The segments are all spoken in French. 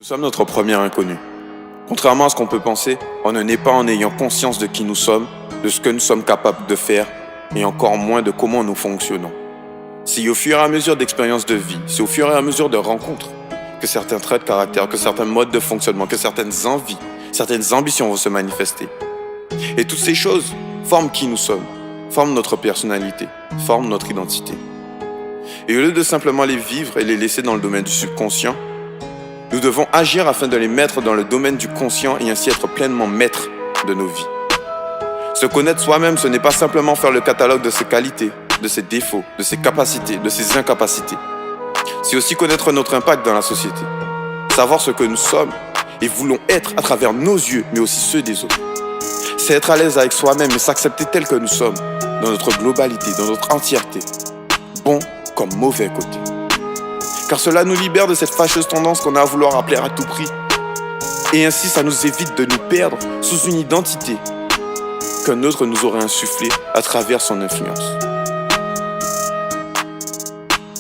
Nous sommes notre premier inconnu. Contrairement à ce qu'on peut penser, on ne naît pas en ayant conscience de qui nous sommes, de ce que nous sommes capables de faire, et encore moins de comment nous fonctionnons. C'est au fur et à mesure d'expériences de vie, c'est au fur et à mesure de rencontres, que certains traits de caractère, que certains modes de fonctionnement, que certaines envies, certaines ambitions vont se manifester. Et toutes ces choses forment qui nous sommes, forment notre personnalité, forment notre identité. Et au lieu de simplement les vivre et les laisser dans le domaine du subconscient, nous devons agir afin de les mettre dans le domaine du conscient et ainsi être pleinement maîtres de nos vies. Se connaître soi-même, ce n'est pas simplement faire le catalogue de ses qualités, de ses défauts, de ses capacités, de ses incapacités. C'est aussi connaître notre impact dans la société. Savoir ce que nous sommes et voulons être à travers nos yeux, mais aussi ceux des autres. C'est être à l'aise avec soi-même et s'accepter tel que nous sommes, dans notre globalité, dans notre entièreté. Bon comme mauvais côté. Car cela nous libère de cette fâcheuse tendance qu'on a à vouloir plaire à tout prix. Et ainsi, ça nous évite de nous perdre sous une identité qu'un autre nous aurait insufflée à travers son influence.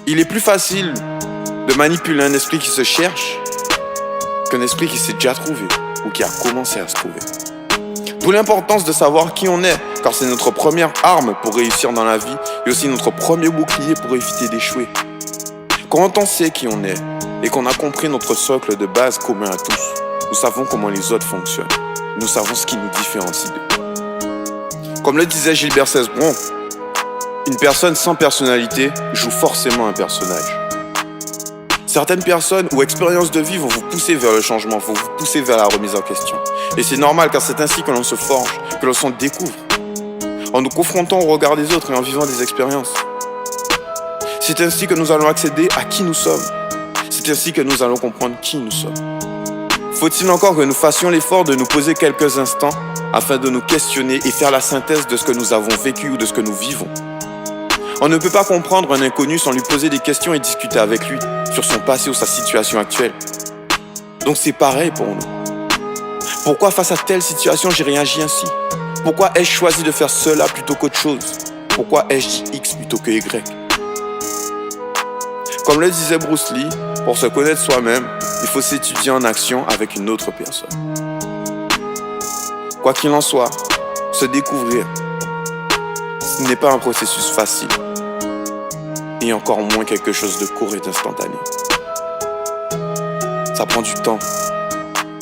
Il est plus facile de manipuler un esprit qui se cherche qu'un esprit qui s'est déjà trouvé ou qui a commencé à se trouver. D'où l'importance de savoir qui on est, car c'est notre première arme pour réussir dans la vie et aussi notre premier bouclier pour éviter d'échouer. Quand on sait qui on est et qu'on a compris notre socle de base commun à tous, nous savons comment les autres fonctionnent. Nous savons ce qui nous différencie d'eux. Comme le disait Gilbert Cesbron, une personne sans personnalité joue forcément un personnage. Certaines personnes ou expériences de vie vont vous pousser vers le changement, vont vous pousser vers la remise en question. Et c'est normal car c'est ainsi que l'on se forge, que l'on se découvre, en nous confrontant au regard des autres et en vivant des expériences. C'est ainsi que nous allons accéder à qui nous sommes. C'est ainsi que nous allons comprendre qui nous sommes. Faut-il encore que nous fassions l'effort de nous poser quelques instants afin de nous questionner et faire la synthèse de ce que nous avons vécu ou de ce que nous vivons. On ne peut pas comprendre un inconnu sans lui poser des questions et discuter avec lui sur son passé ou sa situation actuelle. Donc c'est pareil pour nous. Pourquoi face à telle situation j'ai réagi ainsi? Pourquoi ai-je choisi de faire cela plutôt qu'autre chose? Pourquoi ai-je dit X plutôt que Y? Comme le disait Bruce Lee, pour se connaître soi-même, il faut s'étudier en action avec une autre personne. Quoi qu'il en soit, se découvrir, ce n'est pas un processus facile, et encore moins quelque chose de court et d'instantané. Ça prend du temps,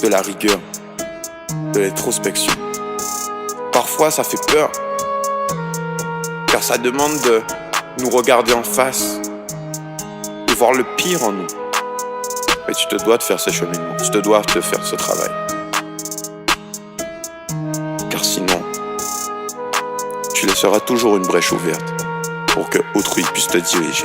de la rigueur, de l'introspection. Parfois, ça fait peur, car ça demande de nous regarder en face, de voir le pire en nous. Mais tu te dois de faire ce cheminement, tu te dois de faire ce travail. Car sinon, tu laisseras toujours une brèche ouverte pour que autrui puisse te diriger.